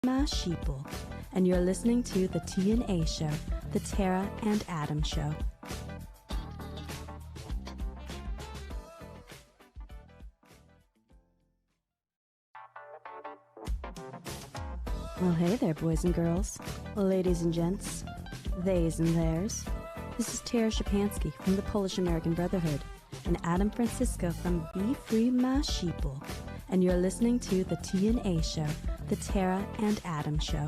My sheeple, and you're listening to the T&A Show, the Tara and Adam Show. Well, hey there, boys and girls, ladies and gents, theys and theirs. This is Tara Shapansky from the Polish-American Brotherhood, and Adam Francisco from Be Free My Sheeple, and you're listening to the T&A Show, the Tara and Adam Show.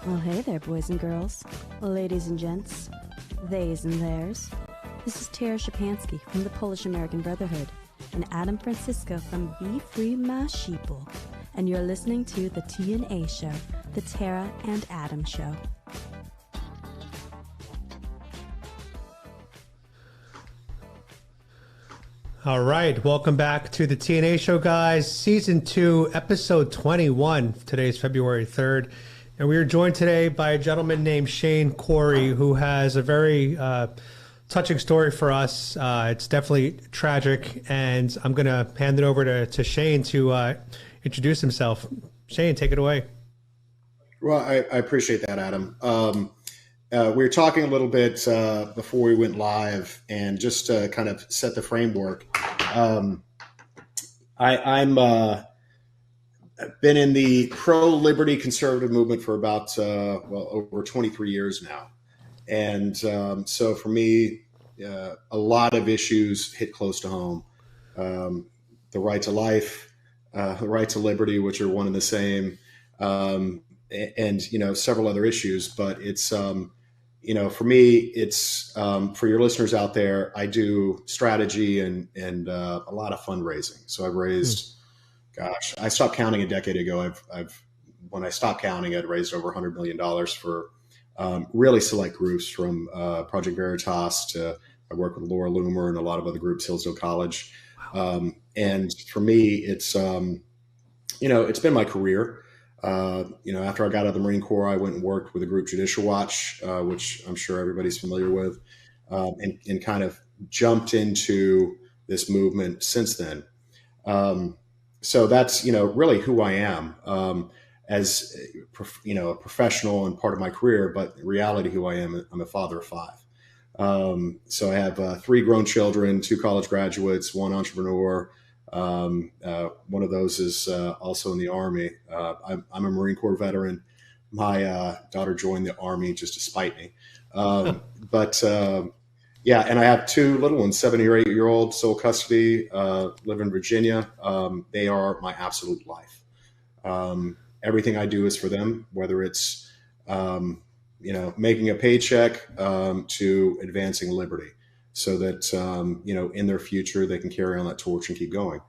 Well, hey there, boys and girls, ladies and gents, theys and theirs. This is Tara Shapansky from the Polish-American Brotherhood, and Adam Francisco from Be Free My Sheeple, and you're listening to the T&A Show, the Tara and Adam Show. All right, welcome back to the T&A Show, guys. Season 2, episode 21. Today is February 3rd, and we are joined today by a gentleman named Shane Cory, who has a very touching story for us. It's definitely tragic, and I'm going to hand it over to Shane to introduce himself. Shane, take it away. Well, I appreciate that, Adam. We were talking a little bit before we went live, and just to kind of set the framework, I've been in the pro-liberty conservative movement for about, over 23 years now. And so for me, a lot of issues hit close to home. The right to life, the right to liberty, which are one and the same, and, several other issues. But it's, for me, it's for your listeners out there, I do strategy and a lot of fundraising. So I've raised, I stopped counting a decade ago. When I stopped counting, I'd raised over $100 million for really select groups, from Project Veritas to I work with Laura Loomer and a lot of other groups, Hillsdale College. And for me, it's, it's been my career. After I got out of the Marine Corps, I went and worked with a group, Judicial Watch, which I'm sure everybody's familiar with, and kind of jumped into this movement since then. So that's, really who I am as, a professional and part of my career, but in reality, who I am, I'm a father of 5. So I have 3 grown children, 2 college graduates, 1 entrepreneur. One of those is also in the Army. I'm a Marine Corps veteran. My daughter joined the Army just to spite me. And I have 2 little ones, 7 or 8-year-old, sole custody, live in Virginia. They are my absolute life. Everything I do is for them, whether it's, making a paycheck to advancing liberty, so that, in their future, they can carry on that torch and keep going.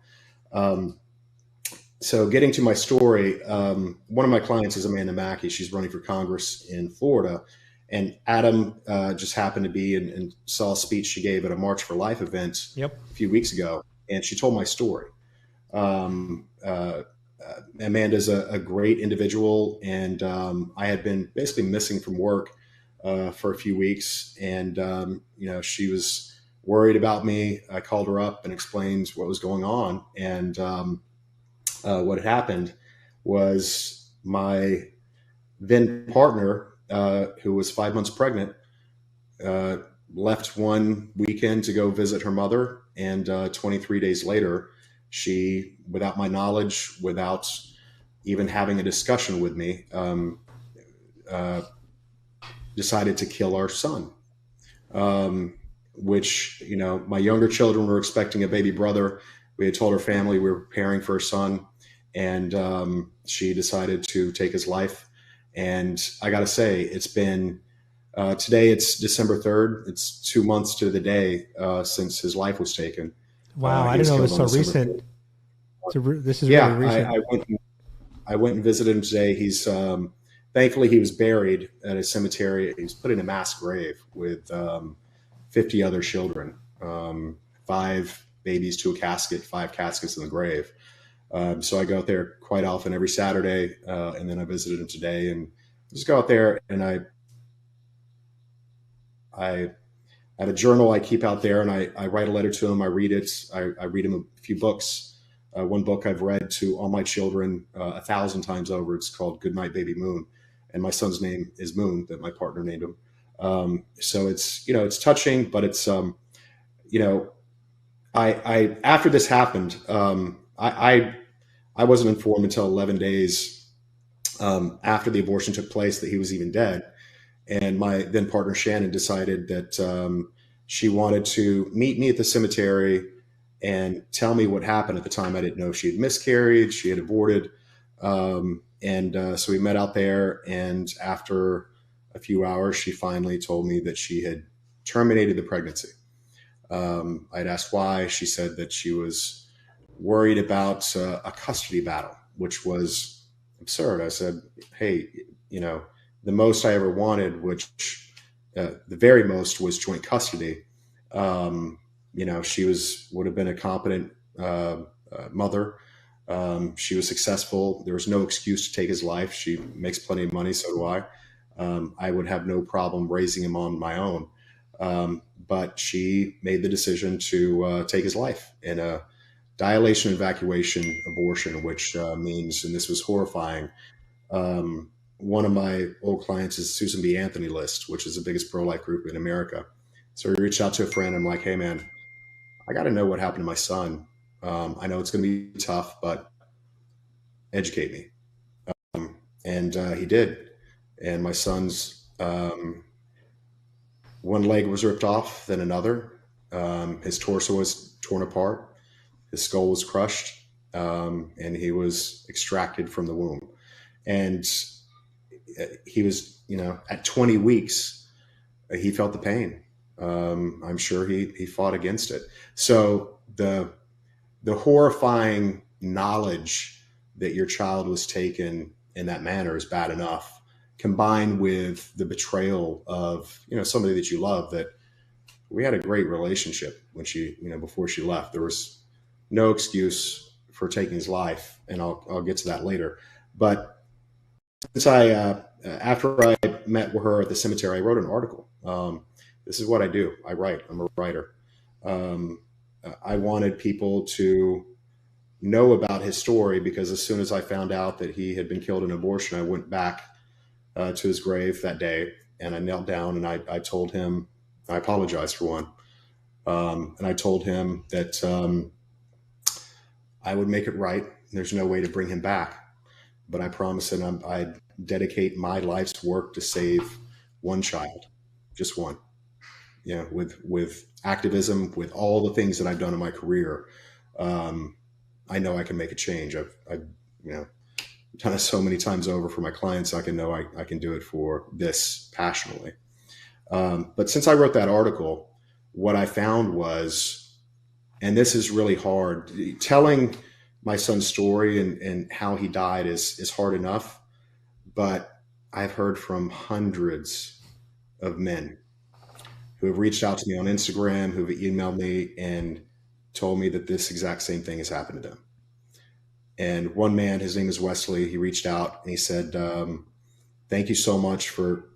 So getting to my story, one of my clients is Amanda Mackey. She's running for Congress in Florida. And Adam just happened to be and saw a speech she gave at a March for Life event a few weeks ago. And she told my story. Amanda's a great individual. And I had been basically missing from work for a few weeks. And, she was worried about me. I called her up and explained what was going on. And what had happened was my then partner, who was 5 months pregnant, left one weekend to go visit her mother. And 23 days later, she, without my knowledge, without even having a discussion with me, decided to kill our son, which, my younger children were expecting a baby brother. We had told her family we were preparing for a son, and she decided to take his life. And I got to say, it's been, today it's December 3rd. It's 2 months to the day since his life was taken. Wow, I didn't know it was so recent. This is really recent. I went and visited him today. He's thankfully he was buried at a cemetery. He was put in a mass grave with 50 other children, 5 babies to a casket, 5 caskets in the grave. So I go out there quite often, every Saturday, and then I visited him today, and just go out there and I have a journal I keep out there, and I write a letter to him. I read it. I read him a few books. One book I've read to all my children 1,000 times over. It's called Good Night, Baby Moon. And my son's name is Moon, that my partner named him. So it's, it's touching, but it's, I after this happened, I wasn't informed until 11 days after the abortion took place that he was even dead. And my then partner Shannon decided that she wanted to meet me at the cemetery and tell me what happened. At the time, I didn't know if she had miscarried, she had aborted. So we met out there, and after a few hours, she finally told me that she had terminated the pregnancy. I'd asked why. She said that she was worried about a custody battle, which was absurd. I said, hey, the most I ever wanted, which the very most, was joint custody. She would have been a competent mother. She was successful. There was no excuse to take his life. She makes plenty of money. So do I. I would have no problem raising him on my own. But she made the decision to take his life in a dilation evacuation abortion, which means, and this was horrifying, one of my old clients is Susan B. Anthony List, which is the biggest pro-life group in America. So we reached out to a friend. I'm like, hey, man, I got to know what happened to my son. I know it's going to be tough, but educate me. And he did. And my son's one leg was ripped off, then another. His torso was torn apart. His skull was crushed, and he was extracted from the womb. And he was, at 20 weeks, he felt the pain. I'm sure he fought against it. So the horrifying knowledge that your child was taken in that manner is bad enough, combined with the betrayal of, somebody that you love. That we had a great relationship when she, before she left. There was no excuse for taking his life, and I'll get to that later. But since after I met with her at the cemetery, I wrote an article. This is what I do. I write. I'm a writer. I wanted people to know about his story, because as soon as I found out that he had been killed in abortion, I went back to his grave that day, and I knelt down and I told him, I apologized for one. And I told him that I would make it right. There's no way to bring him back, but I promised that I'd dedicate my life's work to save one child, just one. With activism, with all the things that I've done in my career, I know I can make a change. I've done it so many times over for my clients. I can know I can do it for this passionately. But since I wrote that article, what I found was, and this is really hard, telling my son's story and how he died is hard enough, but I've heard from hundreds of men who have reached out to me on Instagram, who've emailed me and told me that this exact same thing has happened to them. And one man, his name is Wesley, he reached out and he said, thank you so much for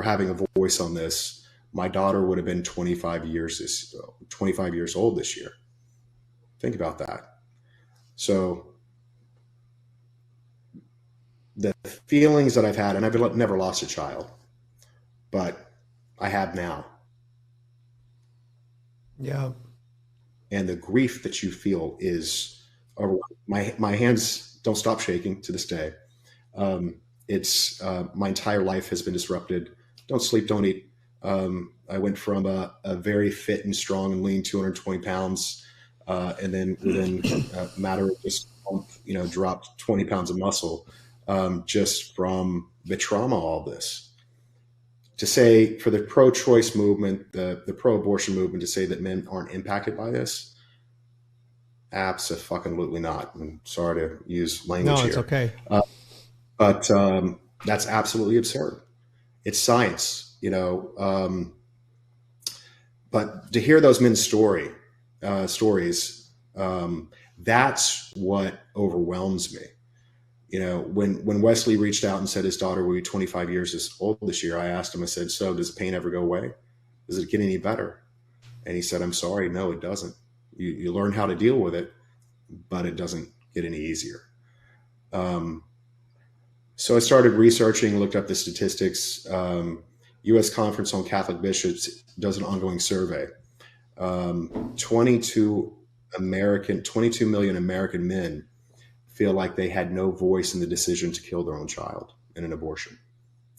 having a voice on this. My daughter would have been 25 years old this year. Think about that. So the feelings that I've had, and I've never lost a child, but I have now. Yeah. And the grief that you feel is, my hands don't stop shaking to this day. It's my entire life has been disrupted. Don't sleep, don't eat. I went from a very fit and strong and lean 220 pounds, and then within a matter of just a month, dropped 20 pounds of muscle, just from the trauma of all this. To say for the pro-choice movement, the pro-abortion movement, to say that men aren't impacted by this, absolutely not. I'm sorry to use language here. No, it's okay. But that's absolutely absurd. It's science, but to hear those men's stories, that's what overwhelms me. When Wesley reached out and said his daughter will be 25 years old this year, I asked him, I said, so does the pain ever go away? Does it get any better? And he said, I'm sorry, no, it doesn't. You learn how to deal with it, but it doesn't get any easier. So I started researching, looked up the statistics. U.S. Conference on Catholic Bishops does an ongoing survey. 22 million American men feel like they had no voice in the decision to kill their own child in an abortion.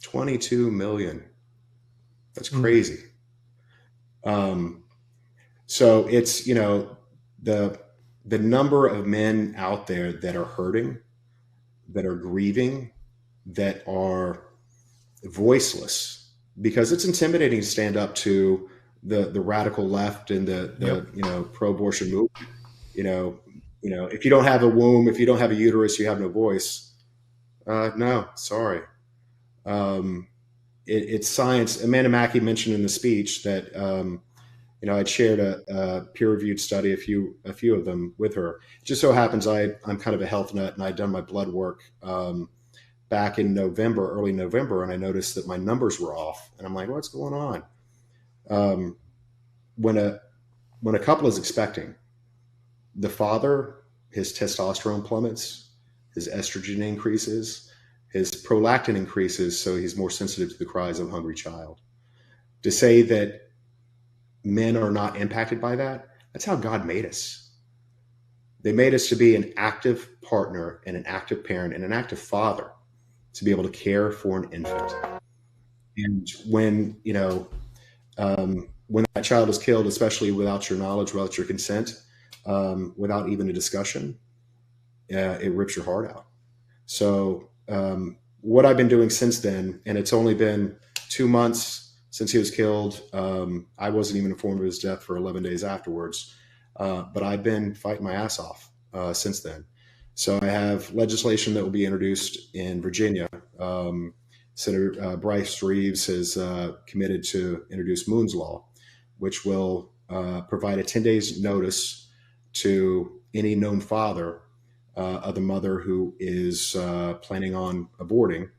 22 million. That's crazy. So it's, the number of men out there that are hurting, that are grieving, that are voiceless, because it's intimidating to stand up to the radical left and the pro-abortion movement. If you don't have a womb, if you don't have a uterus, you have no voice. No, sorry. It's science. Amanda Mackey mentioned in the speech that I'd shared a peer-reviewed study, a few of them with her. It just so happens I'm kind of a health nut, and I'd done my blood work back in early November, and I noticed that my numbers were off, and I'm like, what's going on? When a couple is expecting, the father, his testosterone plummets, his estrogen increases, his prolactin increases, so he's more sensitive to the cries of a hungry child. To say that men are not impacted by that, that's how God made us. They made us to be an active partner and an active parent and an active father, to be able to care for an infant. And when that child is killed, especially without your knowledge, without your consent, without even a discussion, it rips your heart out. So what I've been doing since then, and it's only been 2 months since he was killed. I wasn't even informed of his death for 11 days afterwards, but I've been fighting my ass off since then. So I have legislation that will be introduced in Virginia. Senator Bryce Reeves has committed to introduce Moon's Law, which will provide a 10 days notice to any known father of the mother who is planning on aborting,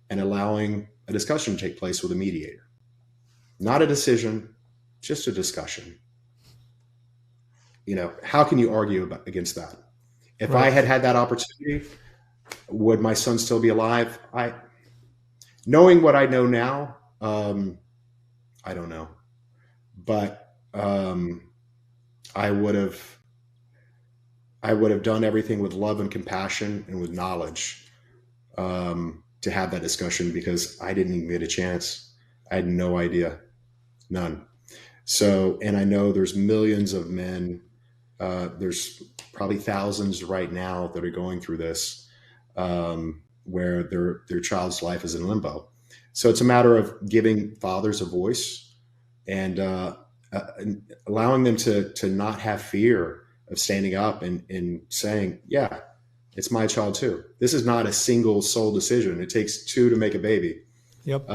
and allowing a discussion to take place with a mediator. Not a decision, just a discussion. How can you argue against that? If I had that opportunity, would my son still be alive? Knowing what I know now, I don't know, but I would have done everything with love and compassion and with knowledge to have that discussion, because I didn't even get a chance. I had no idea, none. So, and I know there's millions of men. There's probably thousands right now that are going through this, where their child's life is in limbo. So it's a matter of giving fathers a voice and allowing them to not have fear of standing up and saying, yeah, it's my child too. This is not a single sole decision. It takes two to make a baby. Yep.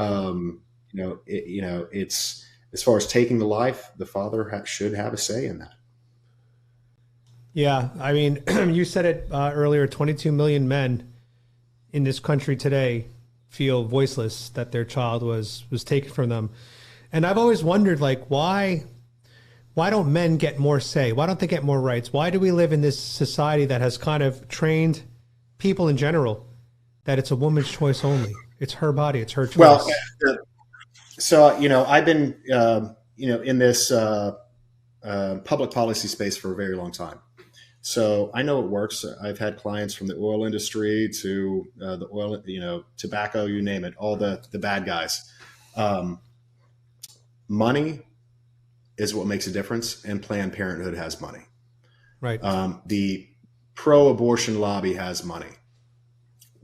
It's, as far as taking the life, the father should have a say in that. Yeah, I mean, you said it earlier, 22 million men in this country today feel voiceless, that their child was taken from them. And I've always wondered, why don't men get more say? Why don't they get more rights? Why do we live in this society that has kind of trained people in general that it's a woman's choice only? It's her body, it's her choice. Well, so, I've been, in this public policy space for a very long time. So I know it works. I've had clients from the oil industry to the oil, tobacco, you name it, all the bad guys. Money is what makes a difference, and Planned Parenthood has money. Right. The pro-abortion lobby has money.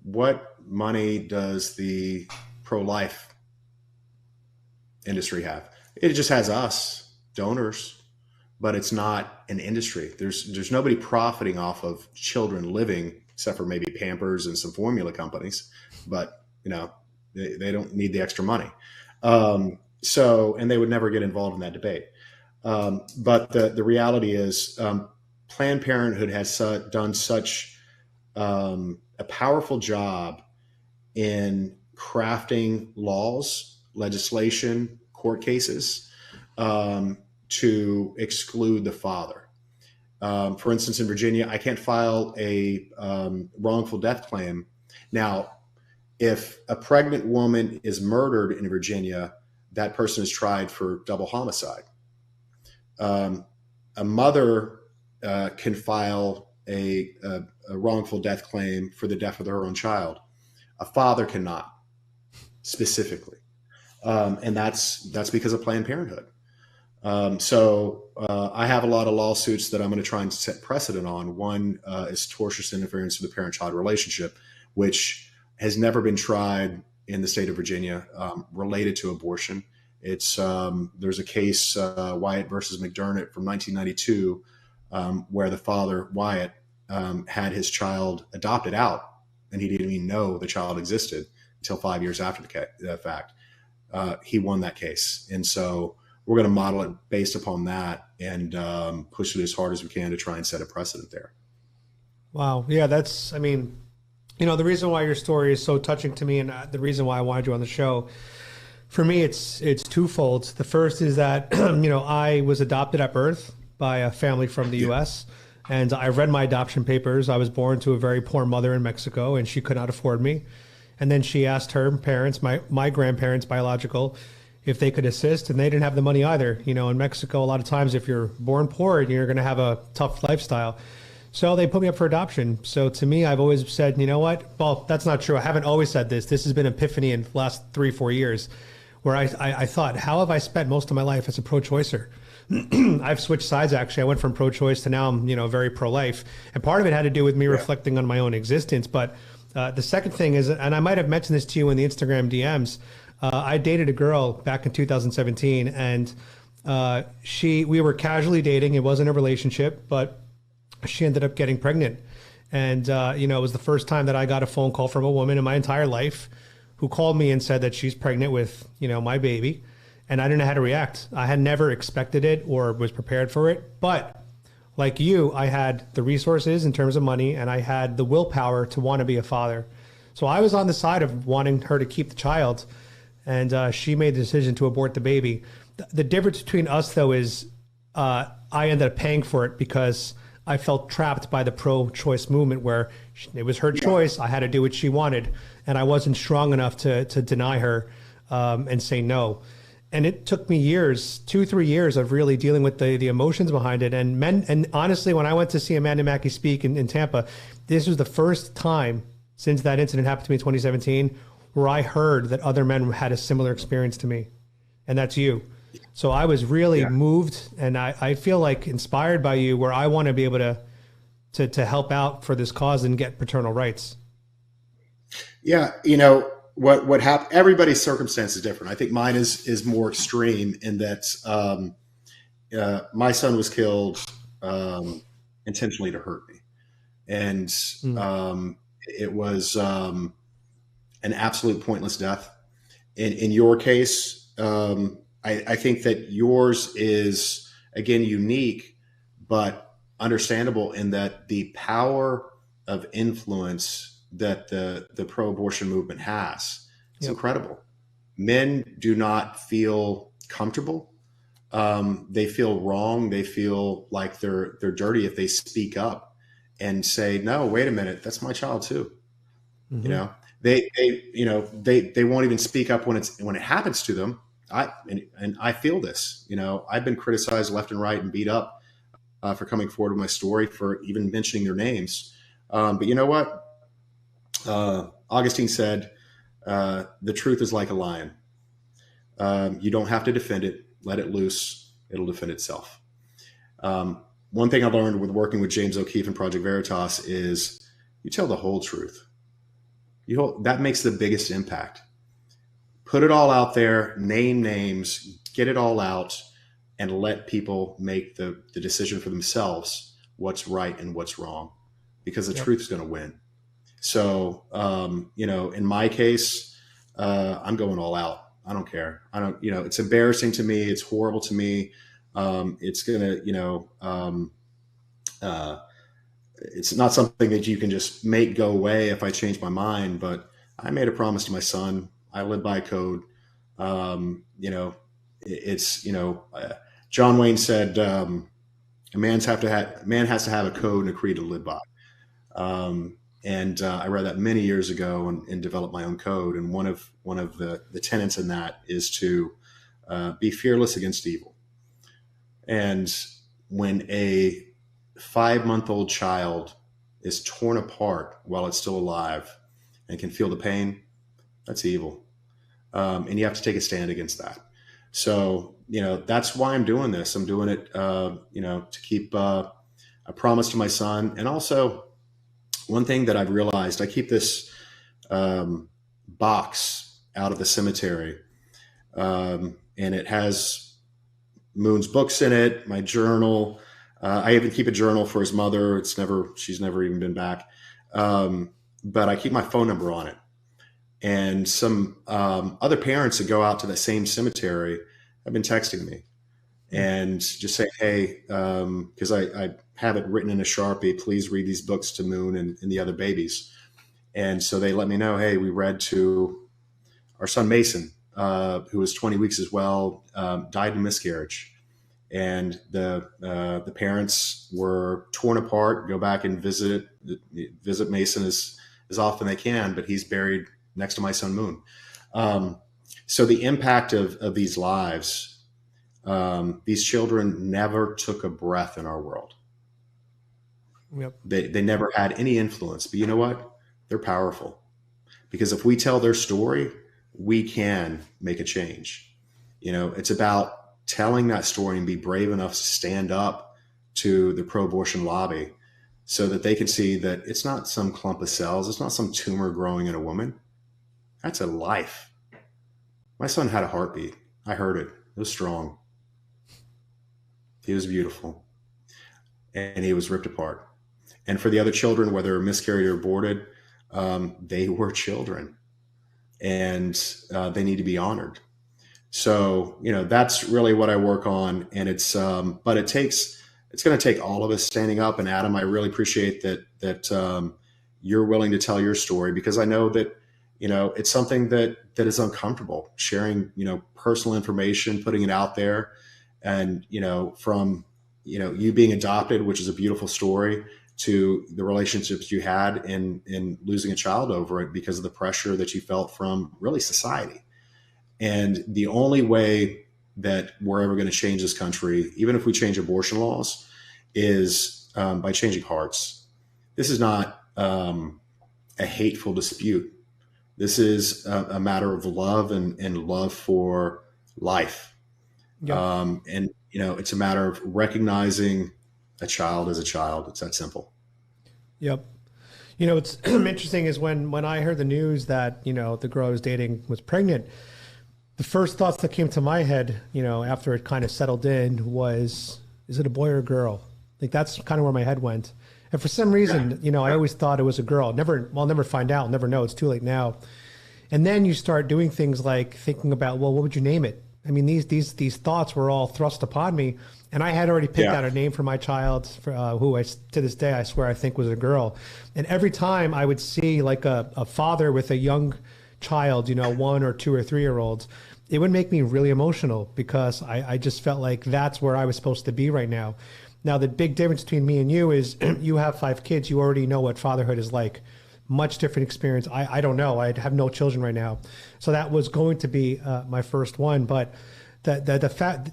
What money does the pro-life industry have? It just has us, donors. But it's not an industry. There's nobody profiting off of children living, except for maybe Pampers and some formula companies. But they don't need the extra money. And they would never get involved in that debate. But the reality is, Planned Parenthood has done such a powerful job in crafting laws, legislation, court cases, to exclude the father. For instance, in Virginia, I can't file a wrongful death claim. Now, if a pregnant woman is murdered in Virginia, that person is tried for double homicide. A mother can file a wrongful death claim for the death of her own child. A father cannot, specifically, and that's because of Planned Parenthood. So I have a lot of lawsuits that I'm going to try and set precedent on. One is tortious interference with the parent-child relationship, which has never been tried in the state of Virginia related to abortion. It's there's a case, Wyatt versus McDermott from 1992, where the father, Wyatt, had his child adopted out, and he didn't even know the child existed until 5 years after the fact. He won that case. And so we're going to model it based upon that and push it as hard as we can to try and set a precedent there. Wow. Yeah, that's, I mean, you know, the reason why your story is so touching to me, and the reason why I wanted you on the show, for me, it's twofold. The first is that, you know, I was adopted at birth by a family from the U.S., and I read my adoption papers. I was born to a very poor mother in Mexico, and she could not afford me. And then she asked her parents, my grandparents, biological, if they could assist, and they didn't have the money either. You know, in Mexico, a lot of times if you're born poor, you're going to have a tough lifestyle. So they put me up for adoption. So to me, I've always said, you know what? Well, that's not true. I haven't always said this. This has been epiphany in the last 3-4 years, where I thought, how have I spent most of my life as a pro-choicer? I've switched sides, actually. I went from pro-choice to now I'm, you know, very pro-life. And part of it had to do with me reflecting on my own existence. But the second thing is, and I might have mentioned this to you in the Instagram DMs, I dated a girl back in 2017, and we were casually dating. It wasn't a relationship, but she ended up getting pregnant. And, you know, it was the first time that I got a phone call from a woman in my entire life who called me and said that she's pregnant with, you know, my baby. And I didn't know how to react. I had never expected it or was prepared for it. But like you, I had the resources in terms of money, and I had the willpower to want to be a father. So I was on the side of wanting her to keep the child, and she made the decision to abort the baby. The difference between us, though, is I ended up paying for it because I felt trapped by the pro-choice movement, where it was her choice. I had to do what she wanted, and I wasn't strong enough to deny her and say no. And it took me years, 2-3 years of really dealing with the emotions behind it. And honestly, when I went to see Amanda Mackey speak in Tampa, this was the first time since that incident happened to me in 2017 where I heard that other men had a similar experience to me. And that's you. So I was really moved, and I feel like inspired by you, where I want to be able to help out for this cause and get paternal rights. Yeah, you know, what happened, everybody's circumstance is different. I think mine is more extreme in that my son was killed intentionally to hurt me. And it was an absolute pointless death. In your case, I think that yours is, again, unique, but understandable in that the power of influence that the pro-abortion movement has. It's incredible. Men do not feel comfortable. They feel wrong. They feel like they're dirty if they speak up and say, no, wait a minute, that's my child too. Mm-hmm. You know, they won't even speak up when it happens to them. I feel this, you know, I've been criticized left and right and beat up for coming forward with my story, for even mentioning their names. But you know what? Augustine said, the truth is like a lion. You don't have to defend it. Let it loose. It'll defend itself. One thing I learned with working with James O'Keefe and Project Veritas is you tell the whole truth. That makes the biggest impact. Put it all out there, name names, get it all out, and let people make the decision for themselves, what's right and what's wrong, because the truth is going to win. So, you know, in my case, I'm going all out. I don't care. It's embarrassing to me. It's horrible to me. It's going to, it's not something that you can just make go away if I change my mind, but I made a promise to my son. I live by code. it's, John Wayne said, a man has to have a code and a creed to live by. And I read that many years ago and developed my own code. And one of the tenets in that is to be fearless against evil. And when a 5-month-old child is torn apart while it's still alive and can feel the pain, that's evil. And you have to take a stand against that. So, that's why I'm doing this. I'm doing it, to keep a promise to my son. And also, one thing that I've realized, I keep this box out of the cemetery, and it has Moon's books in it, my journal. I even keep a journal for his mother. She's never even been back. But I keep my phone number on it. And some other parents that go out to the same cemetery have been texting me and just saying, hey, because I have it written in a Sharpie, please read these books to Moon and the other babies. And so they let me know, hey, we read to our son Mason, who was 20 weeks as well, died in miscarriage. And the parents were torn apart, go back and visit Mason as often they can, but he's buried next to my son Moon. So the impact of these lives, these children never took a breath in our world. Yep. They never had any influence, but you know what? They're powerful, because if we tell their story, we can make a change. It's about telling that story and be brave enough to stand up to the pro-abortion lobby so that they can see that it's not some clump of cells. It's not some tumor growing in a woman. That's a life. My son had a heartbeat. I heard it. It was strong. He was beautiful. And he was ripped apart. And for the other children, whether miscarried or aborted, they were children. And they need to be honored. So, that's really what I work on. And it's going to take all of us standing up. And Adam, I really appreciate that you're willing to tell your story, because I know that, it's something that is uncomfortable, sharing, personal information, putting it out there. And, from, you being adopted, which is a beautiful story, to the relationships you had in losing a child over it because of the pressure that you felt from really society. And the only way that we're ever going to change this country, even if we change abortion laws, is by changing hearts. This is not a hateful dispute. This is a matter of love and love for life. Yep. And, it's a matter of recognizing a child as a child. It's that simple. Yep. What's interesting is when I heard the news that, the girl I was dating was pregnant, the first thoughts that came to my head, after it kind of settled in was, is it a boy or a girl? Like, that's kind of where my head went. And for some reason, I always thought it was a girl. I'll never find out. I'll never know. It's too late now. And then you start doing things like thinking about, well, what would you name it? I mean, these thoughts were all thrust upon me. And I had already picked out a name for my child, who to this day, I swear, I think was a girl. And every time I would see like a father with a young child, 1 or 2 or 3-year-olds, it would make me really emotional, because I just felt like that's where I was supposed to be right now. Now, the big difference between me and you is you have 5 kids. You already know what fatherhood is like. Much different experience. I don't know. I have no children right now. So that was going to be my first one. But the fact,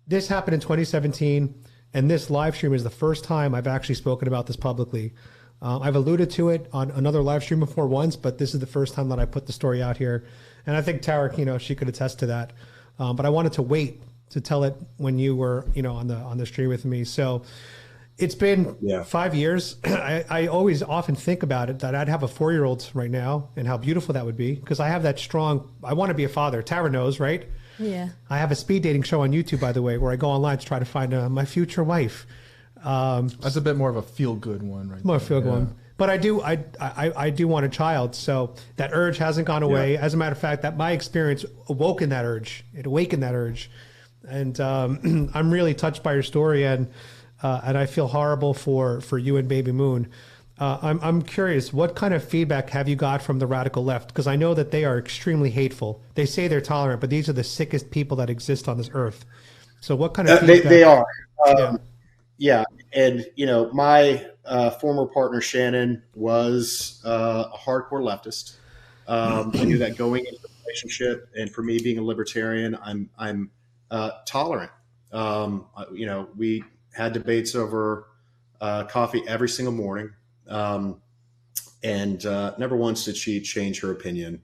this happened in 2017, and this live stream is the first time I've actually spoken about this publicly. I've alluded to it on another live stream before once, but this is the first time that I put the story out here. And I think Tara, she could attest to that. But I wanted to wait to tell it when you were, on the stream with me. So it's been 5 years. I always often think about it, that I'd have a 4-year-old right now, and how beautiful that would be, because I have that strong, I want to be a father. Tara knows, right? Yeah. I have a speed dating show on YouTube, by the way, where I go online to try to find my future wife. That's a bit more of a feel-good one, right? More feel-good one. But I do want a child, so that urge hasn't gone away. As a matter of fact, that my experience awoken that urge. It awakened that urge. And I'm really touched by your story, and I feel horrible for you and baby Moon. I'm curious, what kind of feedback have you got from the radical left? Because I know that they are extremely hateful. They say they're tolerant, but these are the sickest people that exist on this earth. So what kind of feedback? They are. Yeah. Yeah. And, my former partner, Shannon, was a hardcore leftist. I knew that going into the relationship, and for me being a libertarian, I'm tolerant. We had debates over coffee every single morning. And never once did she change her opinion,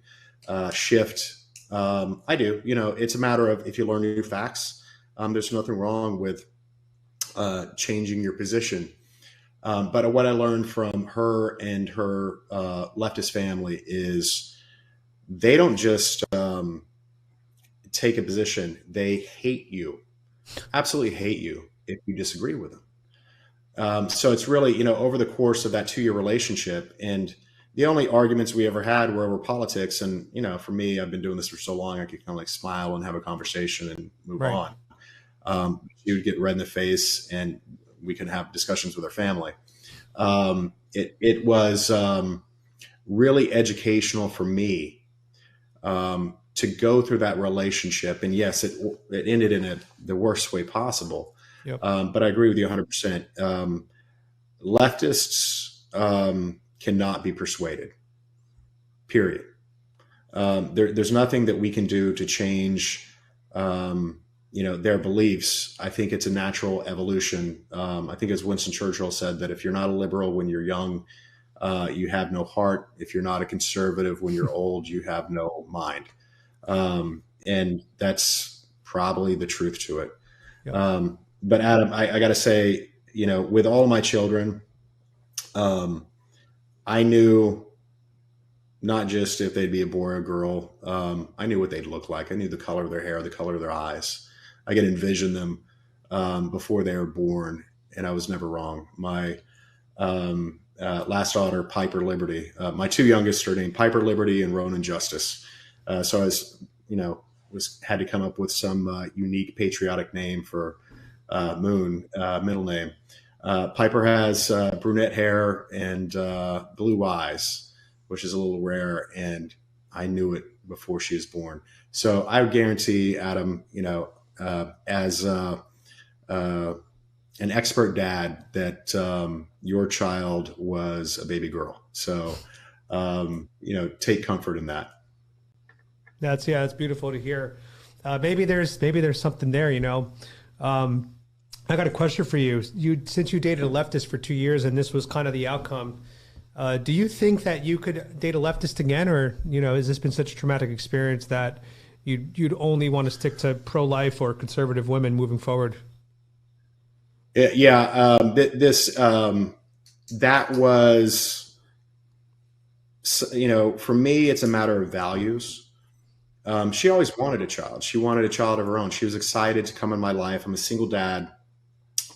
shift. I do, it's a matter of, if you learn new facts, there's nothing wrong with changing your position. But what I learned from her and her leftist family is they don't just take a position. They hate you, absolutely hate you if you disagree with them. So it's really, over the course of that 2-year relationship, and the only arguments we ever had were over politics. And, for me, I've been doing this for so long, I could kind of like smile and have a conversation and move on. She would get red in the face and we could have discussions with her family. It was really educational for me to go through that relationship. And yes, it ended in the worst way possible. Yep. But I agree with you 100%. Leftists cannot be persuaded, period. There's nothing that we can do to change, their beliefs. I think it's a natural evolution. I think, as Winston Churchill said, that if you're not a liberal when you're young, you have no heart. If you're not a conservative when you're old, you have no mind. And that's probably the truth to it. Yep. But Adam, I got to say, with all my children, I knew not just if they'd be a boy or a girl. I knew what they'd look like. I knew the color of their hair, the color of their eyes. I could envision them before they were born, and I was never wrong. My last daughter, Piper Liberty. My 2 youngest are named Piper Liberty and Ronan Justice. So I was, had to come up with some unique patriotic name for Moon, middle name. Piper has brunette hair and blue eyes, which is a little rare, and I knew it before she was born. So I would guarantee, Adam, as an expert dad, that your child was a baby girl. So, take comfort in that. That's beautiful to hear. Maybe there's something there, I got a question for you. Since you dated a leftist for 2 years and this was kind of the outcome, do you think that you could date a leftist again, or has this been such a traumatic experience that you'd only want to stick to pro-life or conservative women moving forward? Yeah, that was, for me, it's a matter of values. She always wanted a child. She wanted a child of her own. She was excited to come in my life. I'm a single dad.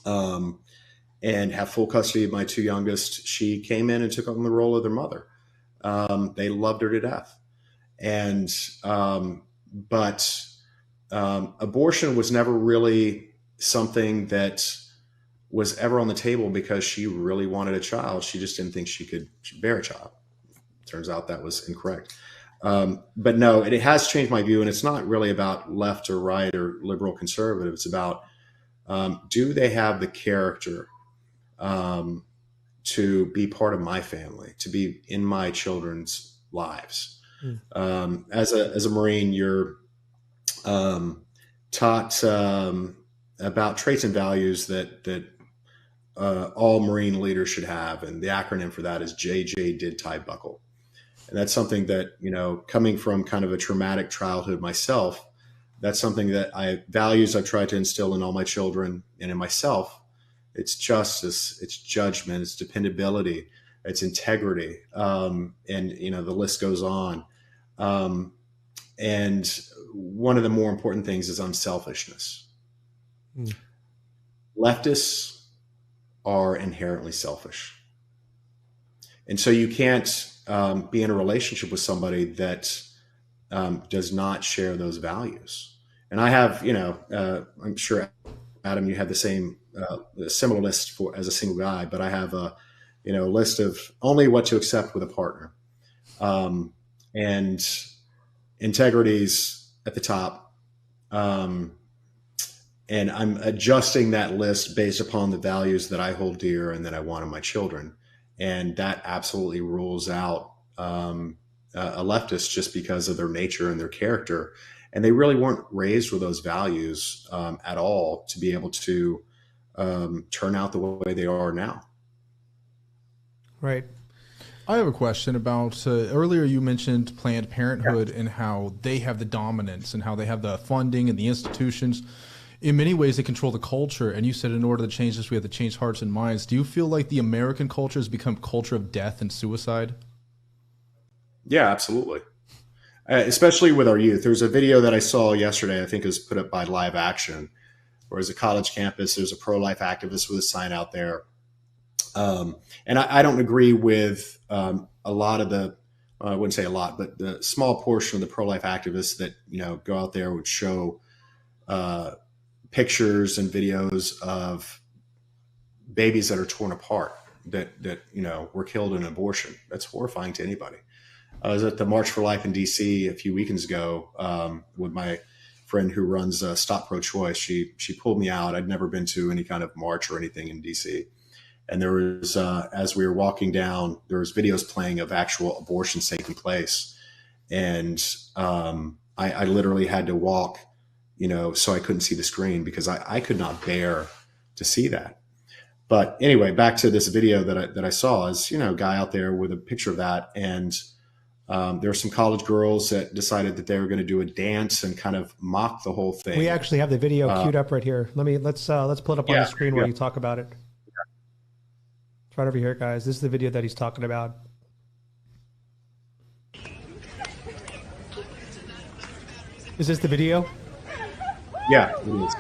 And have full custody of my 2 youngest. She came in and took on the role of their mother. They loved her to death. And, but abortion was never really something that was ever on the table because she really wanted a child. She just didn't think she could bear a child. Turns out that was incorrect. But no, it has changed my view. And it's not really about left or right or liberal conservative. It's about, do they have the character to be part of my family, to be in my children's lives? As a Marine, you're taught about traits and values that all Marine leaders should have, and the acronym for that is JJ Did Tie Buckle. And that's something that, coming from kind of a traumatic childhood myself, that's something that values I've tried to instill in all my children and in myself. It's justice, it's judgment, it's dependability, it's integrity. And, the list goes on. And one of the more important things is unselfishness. Leftists are inherently selfish. And so you can't be in a relationship with somebody that does not share those values. And I have, I'm sure, Adam, you have the same, similar list as a single guy, but I have, a list of only what to accept with a partner, and integrity's at the top. And I'm adjusting that list based upon the values that I hold dear and that I want in my children. And that absolutely rules out a leftist just because of their nature and their character. And they really weren't raised with those values at all to be able to turn out the way they are now. Right. I have a question about earlier you mentioned Planned Parenthood and how they have the dominance and how they have the funding and the institutions. In many ways, they control the culture. And you said in order to change this, we have to change hearts and minds. Do you feel like the American culture has become a culture of death and suicide? Yeah, absolutely. Especially with our youth. There's a video that I saw yesterday, I think it was put up by Live Action, where as a college campus, there's a pro-life activist with a sign out there. And I don't agree with a lot of the, I wouldn't say a lot, but the small portion of the pro-life activists that, go out there would show pictures and videos of babies that are torn apart that were killed in abortion. That's horrifying to anybody. I was at the March for Life in DC a few weekends ago with my friend who runs Stop Pro-Choice. She pulled me out. I'd never been to any kind of march or anything in DC. And there was, as we were walking down, there was videos playing of actual abortions taking place. And I literally had to walk, so I couldn't see the screen because I could not bear to see that. But anyway, back to this video that I saw is, a guy out there with a picture of that. And there were some college girls that decided that they were going to do a dance and kind of mock the whole thing. We actually have the video queued up right here. Let's pull it up on the screen where you talk about it. It's right over here, guys. This is the video that he's talking about. Is this the video? Yeah, it is.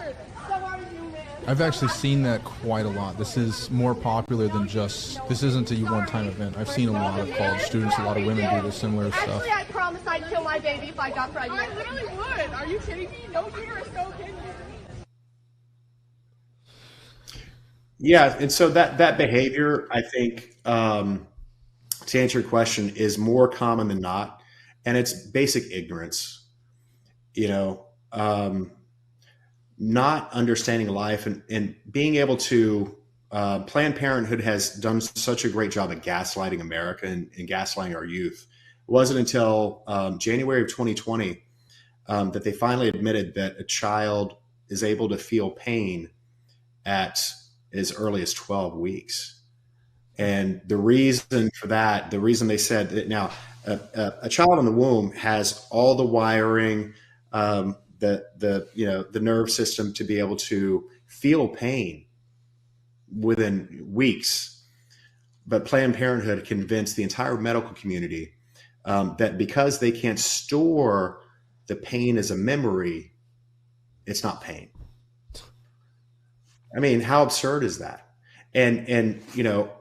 I've actually seen that quite a lot. This is more popular than this isn't a one-time event. I've seen a lot of college students, a lot of women do this similar stuff. Actually, I promise I'd kill my baby if I got pregnant. I literally would. Are you kidding me? No uterus, no kid. Yeah, and so that behavior, I think, to answer your question, is more common than not, and it's basic ignorance. Not understanding life and being able to Planned Parenthood has done such a great job at gaslighting America and gaslighting our youth. It wasn't until January of 2020 that they finally admitted that a child is able to feel pain at as early as 12 weeks. And the reason for that, the reason they said that now a child in the womb has all the wiring, the nerve system to be able to feel pain within weeks. But Planned Parenthood convinced the entire medical community that because they can't store the pain as a memory, it's not pain. I mean, how absurd is that? And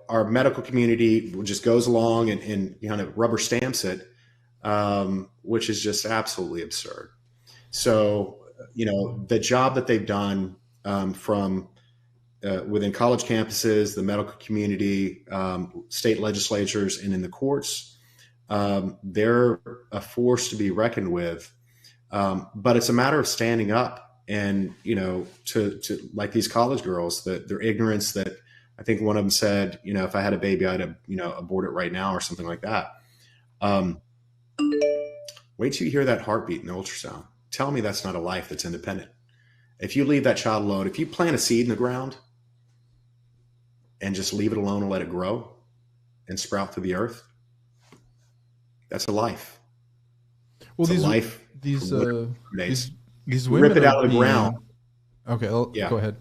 our medical community just goes along and kind of rubber stamps it, which is just absolutely absurd. So, the job that they've done from within college campuses, the medical community, state legislatures, and in the courts, they're a force to be reckoned with. But it's a matter of standing up and, to like these college girls, their ignorance that I think one of them said, if I had a baby, I'd abort it right now or something like that. Wait till you hear that heartbeat in the ultrasound. Tell me that's not a life that's independent. If you leave that child alone, if you plant a seed in the ground and just leave it alone and let it grow and sprout through the earth, that's a life. Well, it's these women rip it out of the ground. Okay, go ahead.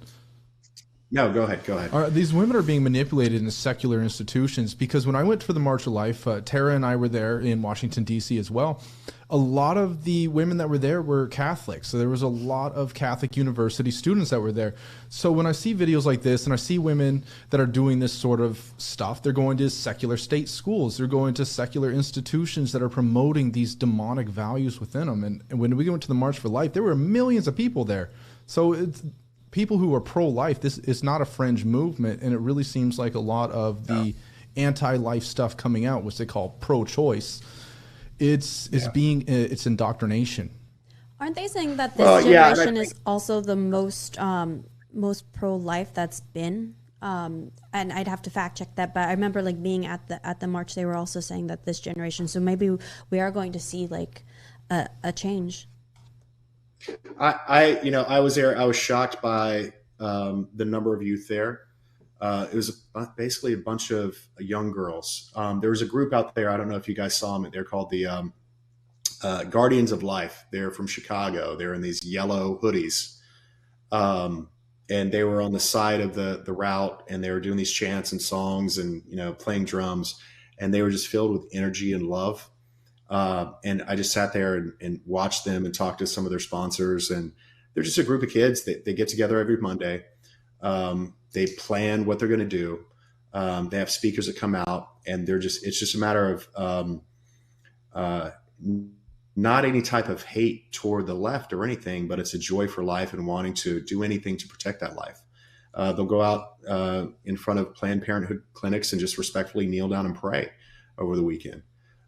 No, go ahead. These women are being manipulated in secular institutions because when I went for the March of Life, Tara and I were there in Washington, D.C. as well. A lot of the women that were there were Catholic. So there was a lot of Catholic university students that were there. So when I see videos like this and I see women that are doing this sort of stuff, they're going to secular state schools. They're going to secular institutions that are promoting these demonic values within them. And when we went to the March for Life, there were millions of people there. So it's people who are pro-life. This is not a fringe movement, and it really seems like a lot of the anti-life stuff coming out, which they call pro-choice, it's indoctrination. Aren't they saying that this generation is also the most pro-life that's been? And I'd have to fact check that, but I remember like being at the march, they were also saying that this generation. So maybe we are going to see like a change. I was there. I was shocked by the number of youth there. It was basically a bunch of young girls. There was a group out there. I don't know if you guys saw them. They're called the Guardians of Life. They're from Chicago. They're in these yellow hoodies. And they were on the side of the route, and they were doing these chants and songs and, playing drums, and they were just filled with energy and love. And I just sat there and watched them and talked to some of their sponsors, and they're just a group of kids that they get together every Monday. They plan what they're going to do. They have speakers that come out, and it's just a matter of, not any type of hate toward the left or anything, but it's a joy for life and wanting to do anything to protect that life. They'll go out in front of Planned Parenthood clinics and just respectfully kneel down and pray over the weekend.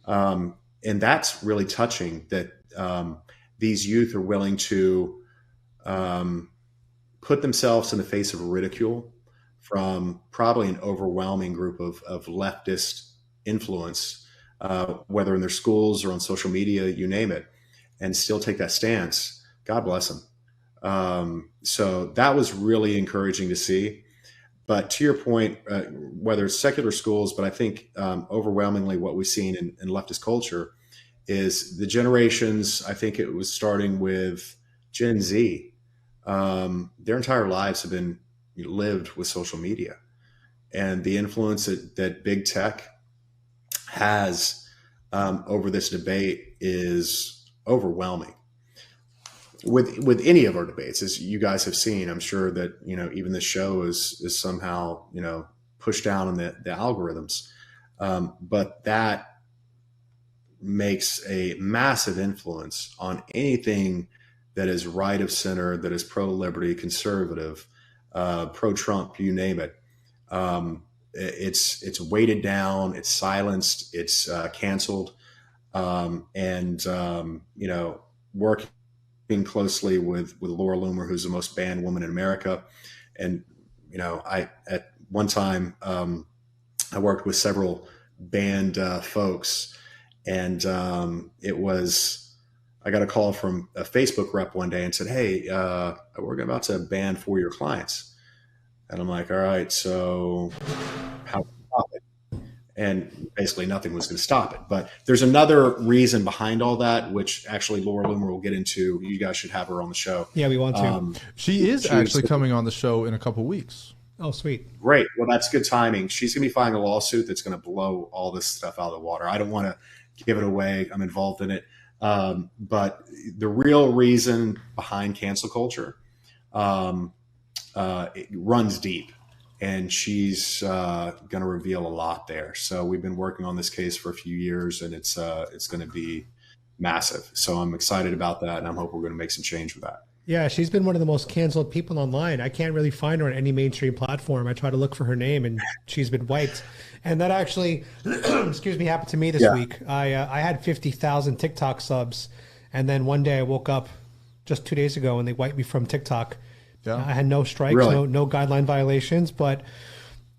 And that's really touching that these youth are willing to put themselves in the face of ridicule from probably an overwhelming group of leftist influence, whether in their schools or on social media, you name it, and still take that stance. God bless them. So that was really encouraging to see. But to your point, whether it's secular schools, but I think overwhelmingly what we've seen in leftist culture is the generations. I think it was starting with Gen Z. Their entire lives have been lived with social media, and the influence that big tech has over this debate is overwhelming. With any of our debates, as you guys have seen, I'm sure that even the show is somehow pushed down in the algorithms, but that makes a massive influence on anything that is right of center, that is pro-liberty, conservative, pro-Trump, you name it. It's weighted down, it's silenced, it's canceled, and working closely with Laura Loomer, who's the most banned woman in America. And I at one time I worked with several banned folks, and I got a call from a Facebook rep one day and said, "Hey, we're about to ban 4 of your clients." And I'm like, "All right, so how can we stop it?" And basically nothing was going to stop it. But there's another reason behind all that, which actually Laura Loomer will get into. You guys should have her on the show. Yeah, we want to. She is actually coming on the show in a couple of weeks. Oh, sweet. Great. Well, that's good timing. She's going to be filing a lawsuit that's going to blow all this stuff out of the water. I don't want to give it away. I'm involved in it. But the real reason behind cancel culture it runs deep, and she's going to reveal a lot there. So we've been working on this case for a few years, and it's going to be massive. So I'm excited about that, and I'm hoping we're going to make some change with that. Yeah, she's been one of the most canceled people online. I can't really find her on any mainstream platform. I try to look for her name, and she's been wiped. And that actually, excuse me, happened to me this week. I had 50,000 TikTok subs, and then one day I woke up just 2 days ago, and they wiped me from TikTok. Yeah. I had no strikes, no guideline violations, but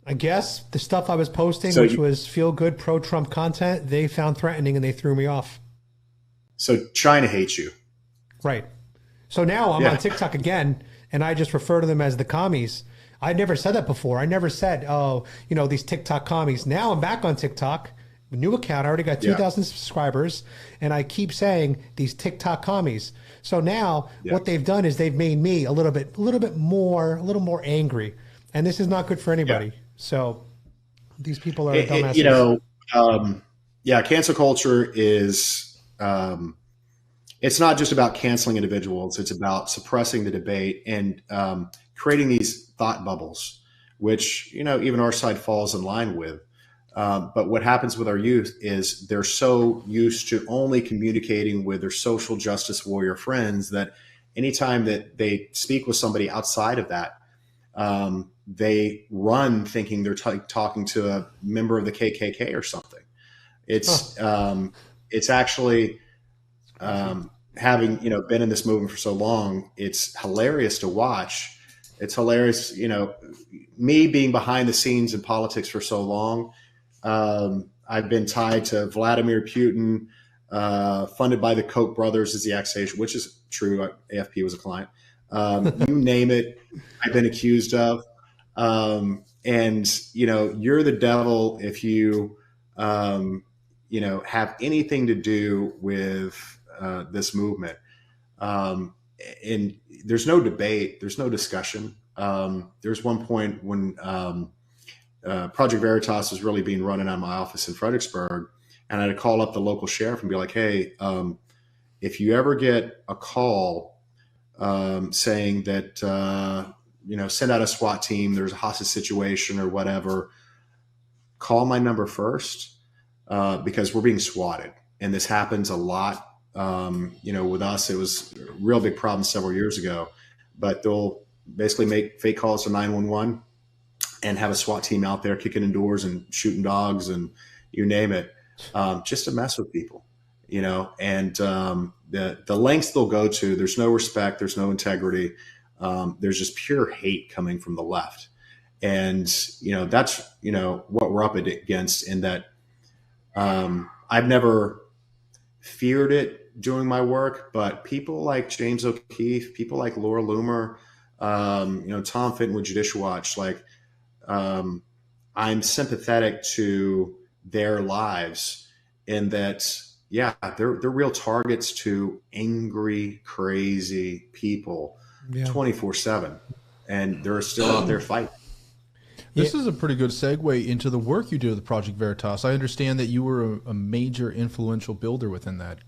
I guess the stuff I was posting, which was feel-good pro-Trump content, they found threatening, and they threw me off. So China hates you. Right. So now I'm on TikTok again, and I just refer to them as the commies. I never said that before. I never said, these TikTok commies. Now I'm back on TikTok, new account. I already got 2,000 subscribers, and I keep saying these TikTok commies. So now what they've done is they've made me a little more angry, and this is not good for anybody. Yeah. So these people are dumbasses. Cancel culture is. It's not just about canceling individuals. It's about suppressing the debate and creating these thought bubbles, which, even our side falls in line with. But what happens with our youth is they're so used to only communicating with their social justice warrior friends that anytime that they speak with somebody outside of that, they run thinking they're talking to a member of the KKK or something. It's actually, having, been in this movement for so long, it's hilarious to watch. It's hilarious, me being behind the scenes in politics for so long. I've been tied to Vladimir Putin, funded by the Koch brothers as the accusation, which is true. AFP was a client. You name it, I've been accused of. And, you're the devil if you, have anything to do with this movement. And there's no debate, there's no discussion. There's one point when Project Veritas was really being run out of my office in Fredericksburg, and I had to call up the local sheriff and be like, hey, if you ever get a call saying that, send out a SWAT team, there's a hostage situation or whatever, call my number first, because we're being swatted. And this happens a lot. With us, it was a real big problem several years ago, but they'll basically make fake calls to 911 and have a SWAT team out there kicking in doors and shooting dogs and you name it, just to mess with people, and the lengths they'll go to, there's no respect, there's no integrity. There's just pure hate coming from the left. And, that's, what we're up against, in that I've never feared it doing my work, but people like James O'Keefe, people like Laura Loomer, Tom Fitton with Judicial Watch, I'm sympathetic to their lives in that, they're real targets to angry, crazy people 24/7, and they're still out there fighting. This is a pretty good segue into the work you do with Project Veritas. I understand that you were a major influential builder within that.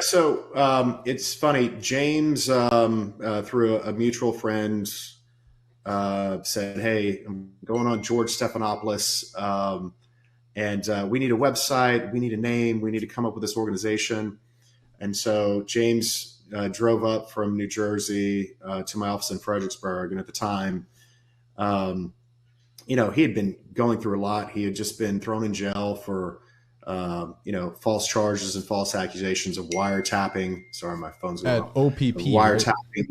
So it's funny. James, through a mutual friend, said, hey, I'm going on George Stephanopoulos, and we need a website, we need a name, we need to come up with this organization. And so James drove up from New Jersey to my office in Fredericksburg. And at the time, he had been going through a lot. He had just been thrown in jail for, false charges and false accusations of wiretapping. Sorry, my phone's going off. OPP. Wiretapping. Right?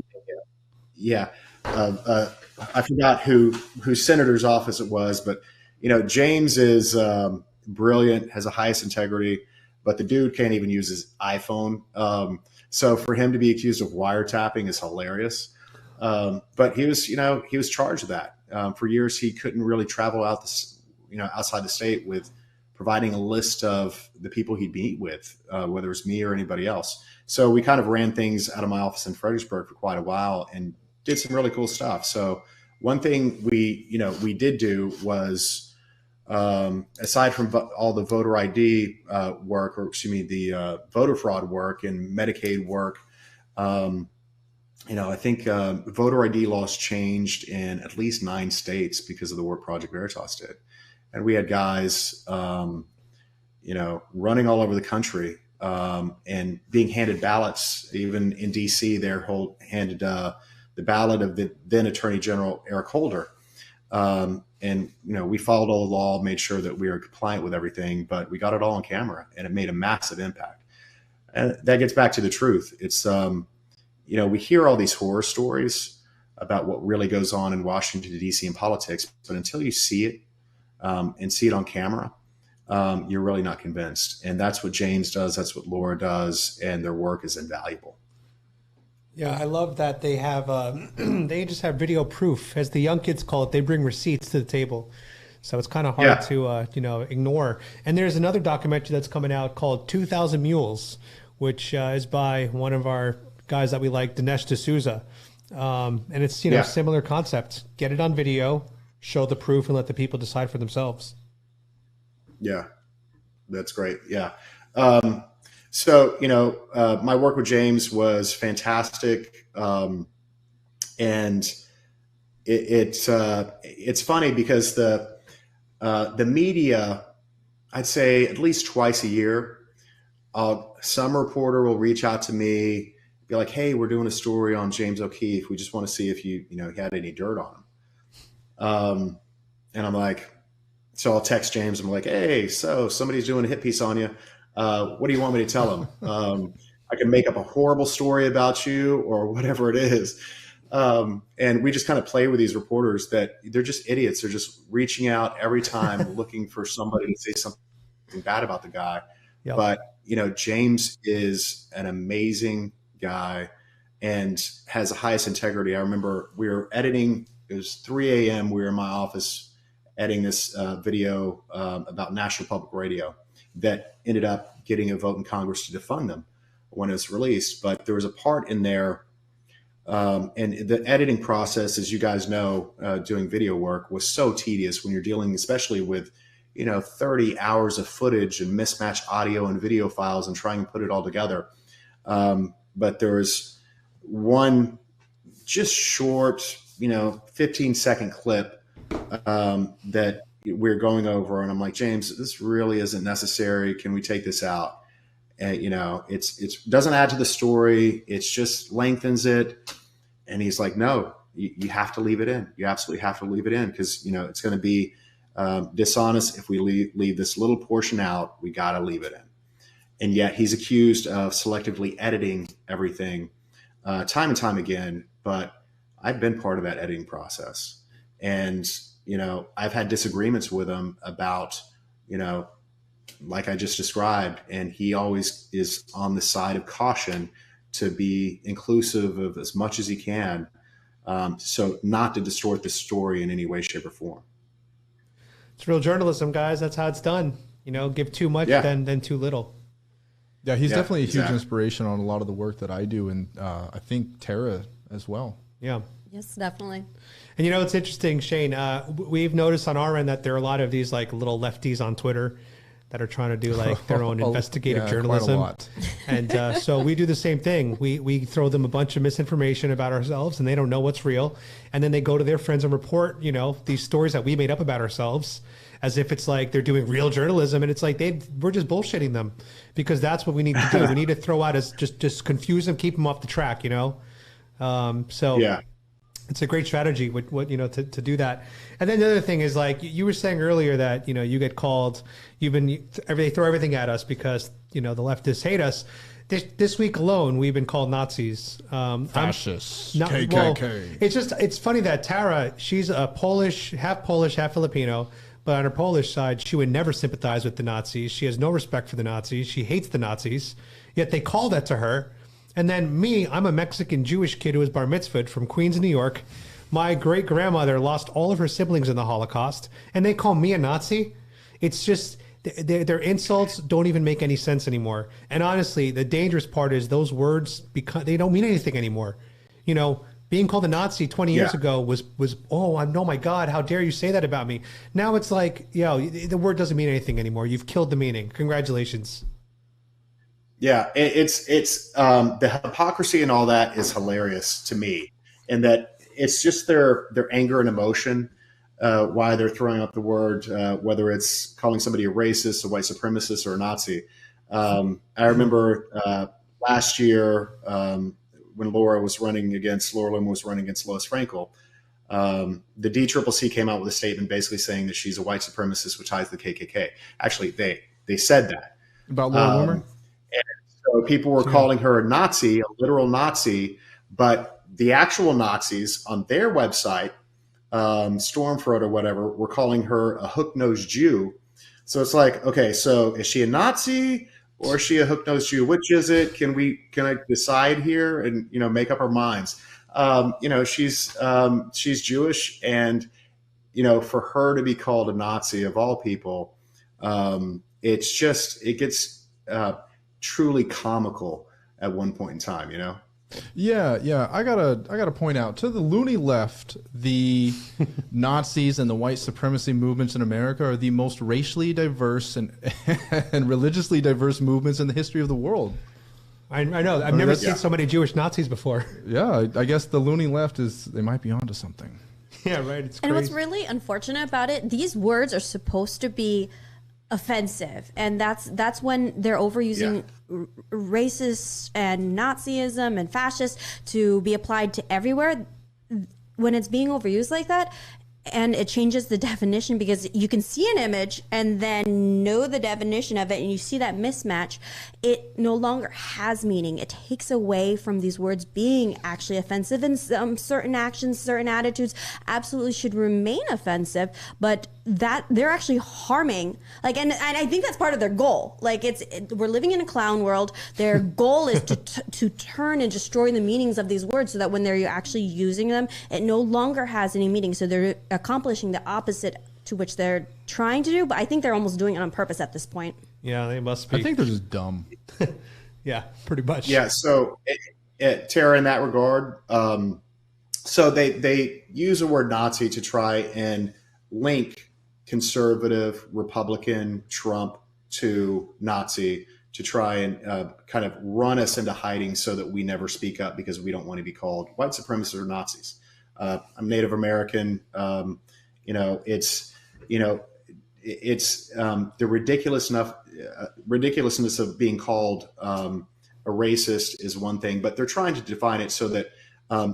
Yeah. I forgot whose senator's office it was, but, James is brilliant, has the highest integrity, but the dude can't even use his iPhone. So for him to be accused of wiretapping is hilarious. But he was charged with that. For years, he couldn't really travel outside the state with providing a list of the people he'd meet with, whether it was me or anybody else. So we kind of ran things out of my office in Fredericksburg for quite a while and did some really cool stuff. So one thing we did do was, aside from all the voter ID work, the voter fraud work and Medicaid work, I think voter ID laws changed in at least 9 states because of the work Project Veritas did. And we had guys, running all over the country and being handed ballots. Even in D.C., they're handed the ballot of the then Attorney General Eric Holder. And, we followed all the law, made sure that we were compliant with everything, but we got it all on camera and it made a massive impact. And that gets back to the truth. It's, we hear all these horror stories about what really goes on in Washington, D.C. in politics, but until you see it and see it on camera, you're really not convinced. And that's what James does. That's what Laura does. And their work is invaluable. Yeah, I love that they have, they just have video proof. As the young kids call it, they bring receipts to the table. So it's kind of hard to, ignore. And there's another documentary that's coming out called 2,000 Mules, which is by one of our guys that we like, Dinesh D'Souza. And it's, similar concept. Get it on video, show the proof, and let the people decide for themselves. Yeah, that's great. Yeah. So, my work with James was fantastic. And it's funny because the media, I'd say at least twice a year, some reporter will reach out to me be like, hey, we're doing a story on James O'Keefe. We just want to see if you had any dirt on him. And I'm like, so I'll text James. I'm like, hey, so somebody's doing a hit piece on you. What do you want me to tell them? I can make up a horrible story about you or whatever it is. And we just kind of play with these reporters that they're just idiots. They're just reaching out every time looking for somebody to say something bad about the guy. Yep. But, James is an amazing guy and has the highest integrity. I remember we were editing, it was 3 a.m. We were in my office editing this video about National Public Radio that ended up getting a vote in Congress to defund them when it was released. But there was a part in there, and the editing process, as you guys know, doing video work was so tedious when you're dealing especially with 30 hours of footage and mismatched audio and video files and trying to put it all together. But there was one just short, 15-second clip that we're going over, and I'm like, James, this really isn't necessary. Can we take this out? And it's doesn't add to the story. It's just lengthens it. And he's like, no, you have to leave it in. You absolutely have to leave it in because it's going to be dishonest if we leave this little portion out. We got to leave it in. And yet he's accused of selectively editing everything time and time again. But I've been part of that editing process. And, I've had disagreements with him about, like I just described, and he always is on the side of caution to be inclusive of as much as he can. So not to distort the story in any way, shape, or form. It's real journalism, guys. That's how it's done. Give too much, then too little. Yeah, he's definitely a huge inspiration on a lot of the work that I do, and I think Tara as well. Yeah. Yes, definitely. And it's interesting, Shane. We've noticed on our end that there are a lot of these like little lefties on Twitter that are trying to do like their own investigative journalism. Quite a lot. And so we do the same thing. We throw them a bunch of misinformation about ourselves, and they don't know what's real. And then they go to their friends and report, these stories that we made up about ourselves, as if it's like they're doing real journalism, and it's like we're just bullshitting them, because that's what we need to do. We need to throw out as just confuse them, keep them off the track, It's a great strategy to do that. And then the other thing is, like you were saying earlier, that you get called, they throw everything at us because the leftists hate us. This week alone, we've been called Nazis, fascists, KKK. Well, it's funny that Tara, she's a Polish, half Filipino, but on her Polish side, she would never sympathize with the Nazis. She has no respect for the Nazis. She hates the Nazis. Yet they call that to her. And then me, I'm a Mexican Jewish kid who was bar mitzvahed from Queens, New York. My great grandmother lost all of her siblings in the Holocaust, and they call me a Nazi. It's just their insults don't even make any sense anymore. And honestly, the dangerous part is those words they don't mean anything anymore. Being called a Nazi 20 years ago was oh my God, how dare you say that about me? Now it's like, the word doesn't mean anything anymore. You've killed the meaning. Congratulations. Yeah, it's the hypocrisy and all that is hilarious to me, and that it's just their anger and emotion why they're throwing out the word, whether it's calling somebody a racist, a white supremacist, or a Nazi. I remember last year when Laura Loomer was running against Lois Frankel, the DCCC came out with a statement basically saying that she's a white supremacist with ties to the KKK. Actually, they said that about Laura Loomer. And so people were calling her a Nazi, a literal Nazi, but the actual Nazis on their website, Stormfront or whatever, were calling her a hook-nosed Jew. So it's like, okay, so is she a Nazi or is she a hook-nosed Jew? Which is it? Can I decide here and make up our minds? She's Jewish, and for her to be called a Nazi of all people, it gets truly comical at one point in time, Yeah. I gotta point out to the loony left, the Nazis and the white supremacy movements in America are the most racially diverse and religiously diverse movements in the history of the world. I know. I've never seen so many Jewish Nazis before. Yeah, I guess the loony left they might be onto something. Yeah, right. It's crazy. And what's really unfortunate about it, these words are supposed to be offensive, and that's when they're overusing racist and Nazism and fascist to be applied to everywhere. When it's being overused like that, and it changes the definition, because you can see an image and then know the definition of it, and you see that mismatch, it no longer has meaning. It takes away from these words being actually offensive, and some certain actions, certain attitudes absolutely should remain offensive, but that they're actually harming, like, and I think that's part of their goal. Like, we're living in a clown world. Their goal is to turn and destroy the meanings of these words, so that when they're actually using them, it no longer has any meaning. So they're accomplishing the opposite to which they're trying to do, but I think they're almost doing it on purpose at this point. Yeah, they must be. I think they're just dumb. Yeah, pretty much. Yeah. So, Tara, in that regard, so they use the word Nazi to try and link conservative, Republican, Trump to Nazi, to try and kind of run us into hiding so that we never speak up, because we don't want to be called white supremacists or Nazis. I'm Native American. It's the ridiculousness of being called a racist is one thing, but they're trying to define it so that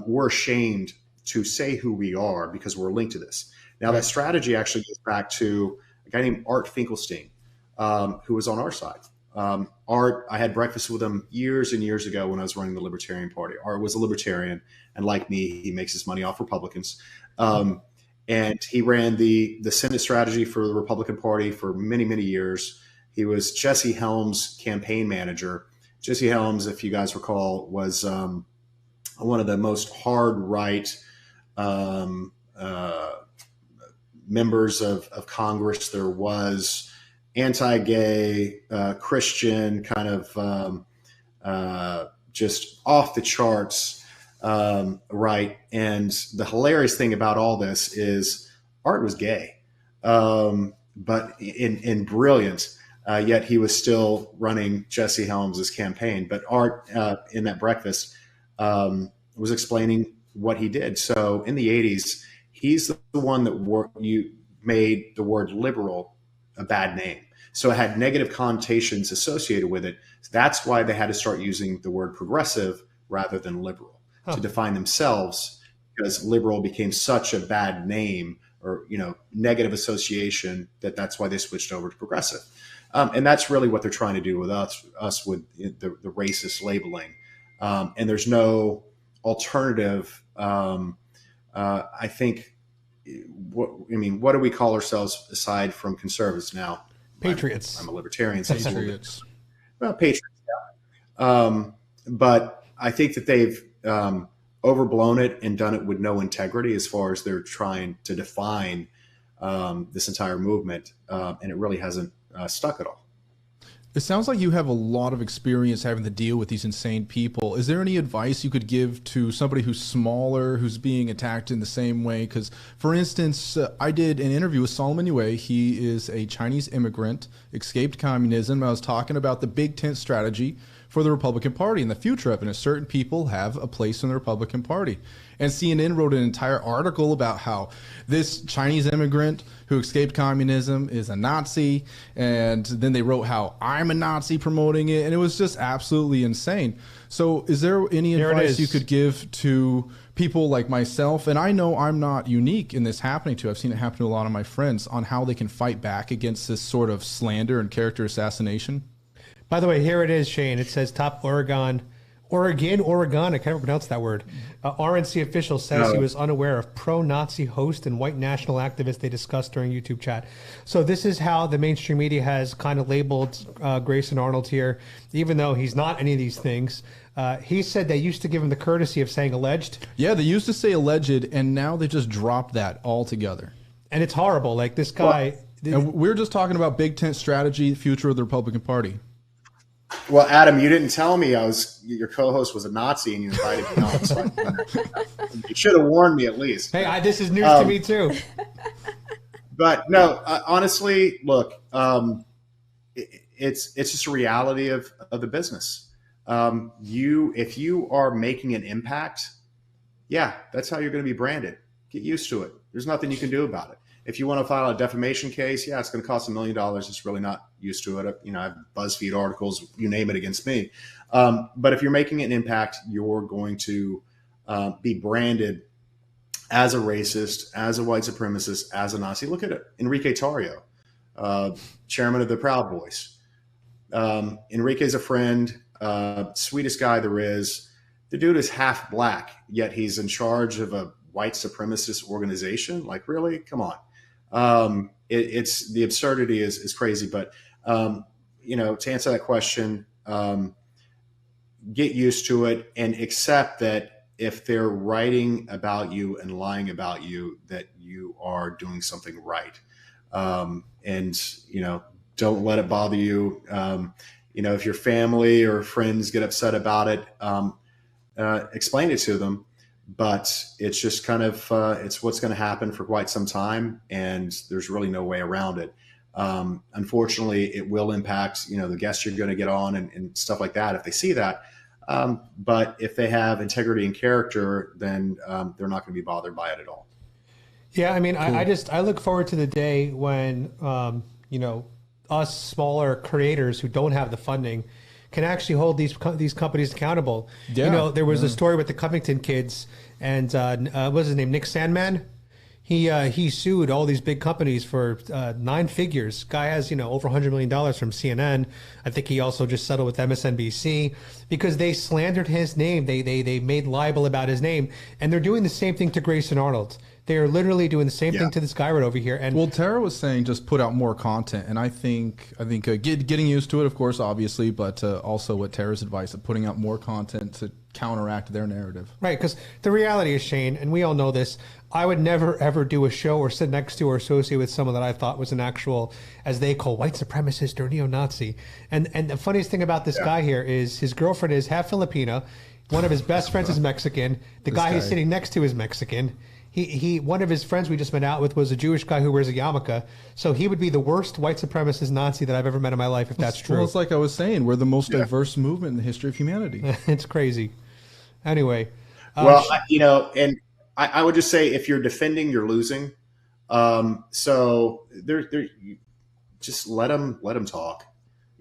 we're ashamed to say who we are because we're linked to this. Now, that strategy actually goes back to a guy named Art Finkelstein, who was on our side. Art, I had breakfast with him years and years ago when I was running the Libertarian Party. Art was a libertarian, and like me, he makes his money off Republicans. And he ran the Senate strategy for the Republican Party for many, many years. He was Jesse Helms' campaign manager. Jesse Helms, if you guys recall, was one of the most hard right members of Congress there was. Anti-gay, Christian, kind of just off the charts, right? And the hilarious thing about all this is Art was gay, but in brilliant, yet he was still running Jesse Helms' campaign. But Art, in that breakfast, was explaining what he did. So in the 80s, he's the one that made the word liberal a bad name. So it had negative connotations associated with it. That's why they had to start using the word progressive rather than liberal to define themselves, because liberal became such a bad name, or negative association, that's why they switched over to progressive. And that's really what they're trying to do with us with the racist labeling. And there's no alternative. I think. What do we call ourselves aside from conservatives now? Patriots. I'm a libertarian. So Patriots. Well, patriots. Yeah. But I think that they've overblown it and done it with no integrity as far as they're trying to define this entire movement, and it really hasn't stuck at all. It sounds like you have a lot of experience having to deal with these insane people. Is there any advice you could give to somebody who's smaller, who's being attacked in the same way? Because, for instance, I did an interview with Solomon Yue. He is a Chinese immigrant, escaped communism. I was talking about the big tent strategy for the Republican Party and the future of it. And certain people have a place in the Republican Party. And CNN wrote an entire article about how this Chinese immigrant who escaped communism is a Nazi. And then they wrote how I'm a Nazi promoting it. And it was just absolutely insane. So is there any advice you could give to people like myself? And I know I'm not unique in this happening to. I've seen it happen to a lot of my friends, on how they can fight back against this sort of slander and character assassination. By the way, here it is, Shane. It says top Oregon, I can't ever pronounce that word. RNC official says he was unaware of pro-Nazi host and white national activist they discussed during YouTube chat. So this is how the mainstream media has kind of labeled Grayson Arnold here, even though he's not any of these things. He said they used to give him the courtesy of saying alleged. Yeah, they used to say alleged, and now they just dropped that altogether. And it's horrible. Like this guy. And we're just talking about big tent strategy, future of the Republican Party. Well, Adam, you didn't tell me your co-host was a Nazi and you invited me on. So you should have warned me at least. Hey, this is news to me too. But no, honestly, look, it's just a reality of the business. If you are making an impact, yeah, that's how you're going to be branded. Get used to it. There's nothing you can do about it. If you want to file a defamation case, yeah, it's going to cost $1 million. It's really not used to it. I have BuzzFeed articles, you name it, against me. But if you're making an impact, you're going to be branded as a racist, as a white supremacist, as a Nazi. Look at it. Enrique Tarrio, chairman of the Proud Boys. Enrique's a friend, sweetest guy there is. The dude is half black, yet he's in charge of a white supremacist organization. Like, really? Come on. It's the absurdity is crazy. But, to answer that question, get used to it and accept that if they're writing about you and lying about you, that you are doing something right. Don't let it bother you. If your family or friends get upset about it, explain it to them. But it's just kind of, it's what's going to happen for quite some time. And there's really no way around it. Unfortunately, it will impact, the guests you're going to get on and stuff like that if they see that. But if they have integrity and character, then they're not going to be bothered by it at all. Yeah, I mean, I look forward to the day when, us smaller creators who don't have the funding can actually hold these companies accountable. Yeah. There was a story with the Covington kids, and what was his name? Nick Sandman. He sued all these big companies for 9 figures. Guy has, over $100 million from CNN. I think he also just settled with MSNBC because they slandered his name. They made libel about his name, and they're doing the same thing to Grayson Arnold. They are literally doing the same thing to this guy right over here. And well, Tara was saying just put out more content, and I think getting used to it, of course, obviously, but also what Tara's advice of putting out more content to counteract their narrative. Right, because the reality is, Shane, and we all know this, I would never, ever do a show or sit next to or associate with someone that I thought was an actual, as they call, white supremacist or neo-Nazi. And the funniest thing about this guy here is his girlfriend is half Filipino. One of his best friends is Mexican. The guy he's sitting next to is Mexican. One of his friends we just went out with was a Jewish guy who wears a yarmulke. So he would be the worst white supremacist Nazi that I've ever met in my life, if that's true. Well, it's like I was saying, we're the most diverse movement in the history of humanity. It's crazy. Anyway. And I would just say, if you're defending, you're losing. So just let them talk,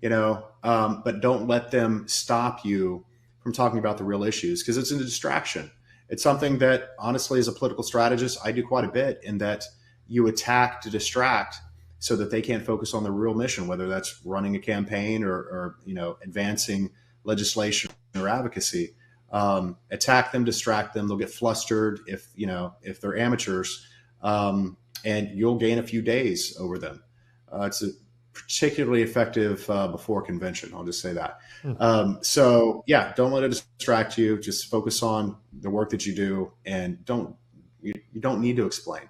but don't let them stop you from talking about the real issues, because it's a distraction. It's something that, honestly, as a political strategist, I do quite a bit, in that you attack to distract so that they can't focus on the real mission, whether that's running a campaign or advancing legislation or advocacy. Attack them, distract them. They'll get flustered if they're amateurs, and you'll gain a few days over them. It's a particularly effective before convention. I'll just say that. Don't let it distract you. Just focus on the work that you do, and you don't need to explain.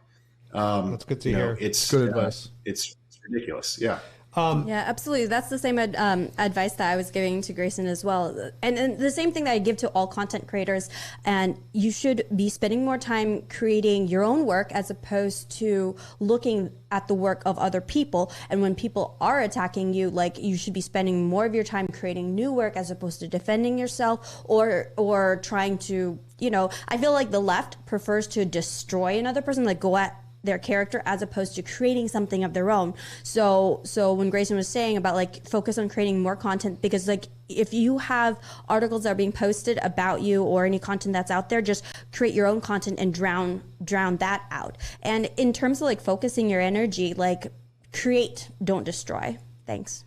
That's good to hear. It's good advice. It's ridiculous. Yeah. Yeah, absolutely. That's the same advice that I was giving to Grayson as well. And the same thing that I give to all content creators. And you should be spending more time creating your own work as opposed to looking at the work of other people. And when people are attacking you, you should be spending more of your time creating new work as opposed to defending yourself or trying to, I feel like the left prefers to destroy another person, go at their character, as opposed to creating something of their own. So when Grayson was saying about focus on creating more content, because if you have articles that are being posted about you or any content that's out there, just create your own content and drown that out. And in terms of focusing your energy, create, don't destroy. Thanks.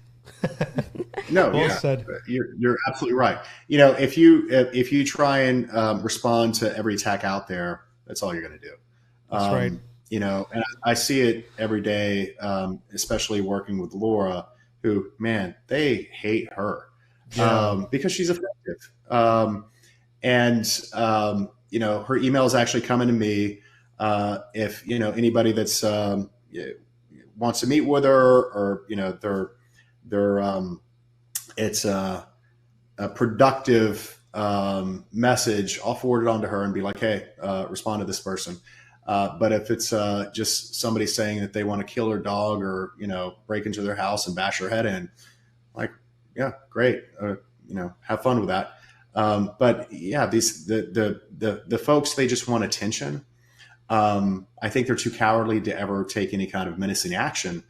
No, well said. You're absolutely right. If you try and respond to every attack out there, that's all you're going to do. That's right. And I see it every day, especially working with Laura, who, man, they hate her because she's effective. Her email is actually coming to me. If, anybody that's wants to meet with her, or, it's a productive message, I'll forward it on to her and be like, hey, respond to this person. But if it's just somebody saying that they want to kill her dog or, break into their house and bash her head in, yeah, great. Have fun with that. But yeah, the folks, they just want attention. I think they're too cowardly to ever take any kind of menacing action.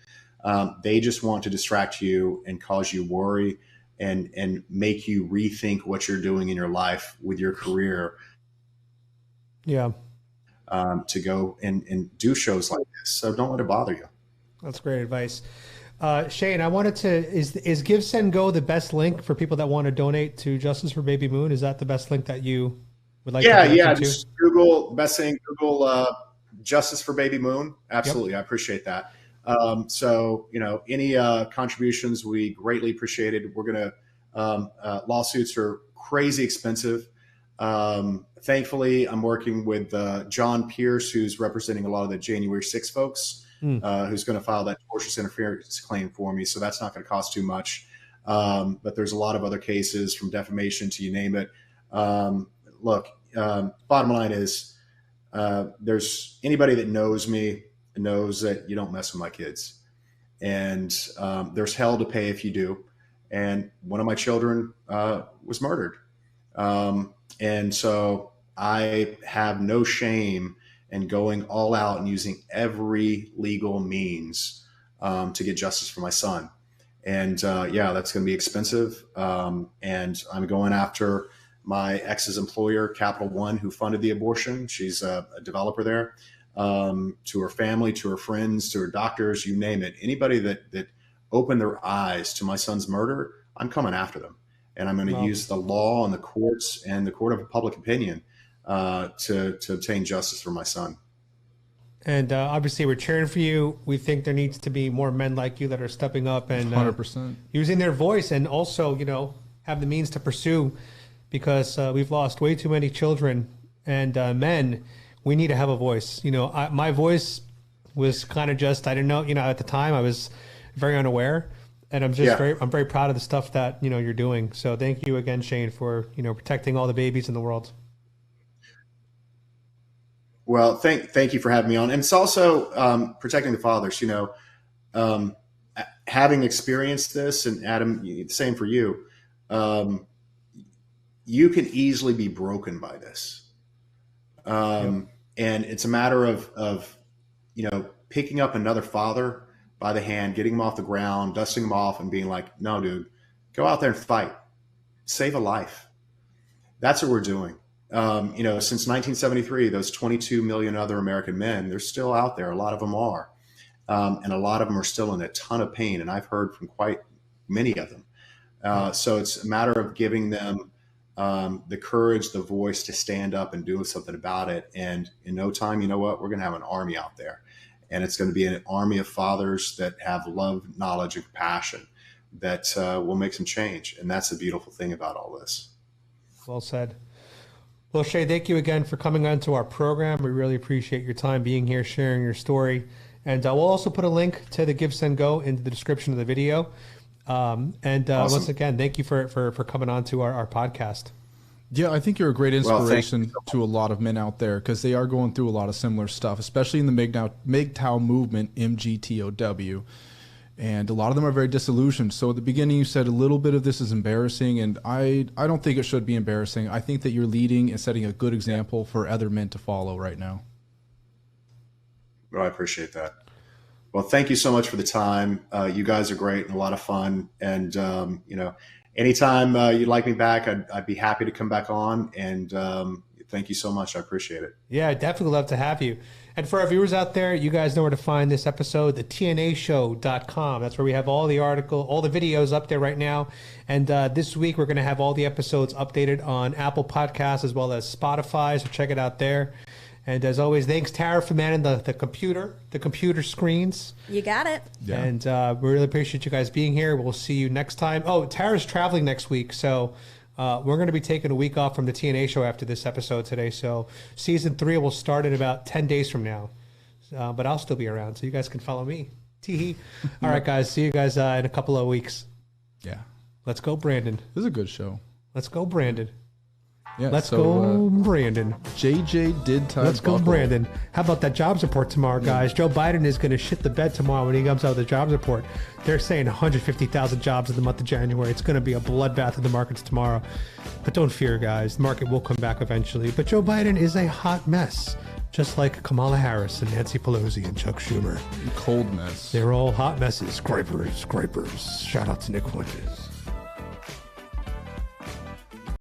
They just want to distract you and cause you worry and make you rethink what you're doing in your life with your career. Yeah. To go and do shows like this. So don't let it bother you. That's great advice. Shane, I wanted to, is Give, Send, Go the best link for people that want to donate to Justice for Baby Moon? Is that the best link that you would like to donate to? Just Google, best thing, Google Justice for Baby Moon. Absolutely. Yep. I appreciate that. So, any contributions, we greatly appreciated. We're going to, lawsuits are crazy expensive. Thankfully, I'm working with John Pierce, who's representing a lot of the January 6 folks, who's going to file that tortious interference claim for me. So that's not going to cost too much. But there's a lot of other cases, from defamation to you name it. Look, bottom line is, there's anybody that knows me knows that you don't mess with my kids, and there's hell to pay if you do. And one of my children was murdered. And so I have no shame in going all out and using every legal means to get justice for my son. And that's going to be expensive. And I'm going after my ex's employer, Capital One, who funded the abortion. She's a developer there. To her family, to her friends, to her doctors, you name it. Anybody that opened their eyes to my son's murder, I'm coming after them. And I'm going to use the law and the courts and the court of public opinion to obtain justice for my son. And obviously, we're cheering for you. We think there needs to be more men like you that are stepping up and 100% using their voice, and also, have the means to pursue, because we've lost way too many children and men. We need to have a voice. My voice was kind of just, I didn't know, at the time I was very unaware. And I'm just I'm very proud of the stuff that, you're doing. So thank you again, Shane, for, protecting all the babies in the world. Well, thank you for having me on. And it's also protecting the fathers, having experienced this, and Adam, the same for you. You can easily be broken by this. And it's a matter of picking up another father by the hand, getting him off the ground, dusting him off, and being like, no, dude, go out there and fight. Save a life. That's what we're doing. Since 1973, those 22 million other American men, they're still out there. A lot of them are. And a lot of them are still in a ton of pain. And I've heard from quite many of them. So it's a matter of giving them the courage, the voice to stand up and do something about it. And in no time, you know what? We're going to have an army out there. And it's going to be an army of fathers that have love, knowledge, and compassion that will make some change. And that's the beautiful thing about all this. Well said. Well, Shay, thank you again for coming on to our program. We really appreciate your time being here, sharing your story. And we'll also put a link to the Give, Send, Go into the description of the video. Awesome. Once again, thank you for coming on to our podcast. Yeah, I think you're a great inspiration to a lot of men out there, because they are going through a lot of similar stuff, especially in the MGTOW movement, MGTOW. And a lot of them are very disillusioned. So at the beginning, you said a little bit of this is embarrassing, and I don't think it should be embarrassing. I think that you're leading and setting a good example for other men to follow right now. Well, I appreciate that. Well, thank you so much for the time. You guys are great and a lot of fun. And, anytime you'd like me back, I'd be happy to come back on. And thank you so much. I appreciate it. Yeah, I'd definitely love to have you. And for our viewers out there, you guys know where to find this episode, the TNAshow.com. That's where we have all the videos up there right now. And this week, we're going to have all the episodes updated on Apple Podcasts as well as Spotify. So check it out there. And as always, thanks, Tara, for manning the computer screens. You got it. Yeah. And we really appreciate you guys being here. We'll see you next time. Oh, Tara's traveling next week, so we're going to be taking a week off from the T&A Show after this episode today. So season 3 will start in about 10 days from now. But I'll still be around, so you guys can follow me. Tee-hee. All right, guys. See you guys in a couple of weeks. Yeah. Let's go, Brandon. This is a good show. Let's go, Brandon. Yeah, Let's go, Brandon. JJ did time. Let's go, Brandon. How about that jobs report tomorrow, guys? Joe Biden is going to shit the bed tomorrow when he comes out with the jobs report. They're saying 150,000 jobs in the month of January. It's going to be a bloodbath in the markets tomorrow. But don't fear, guys. The market will come back eventually. But Joe Biden is a hot mess. just like Kamala Harris and Nancy Pelosi and Chuck Schumer. Cold mess. They're all hot messes. Scrapers. Shout out to Nick Fuentes.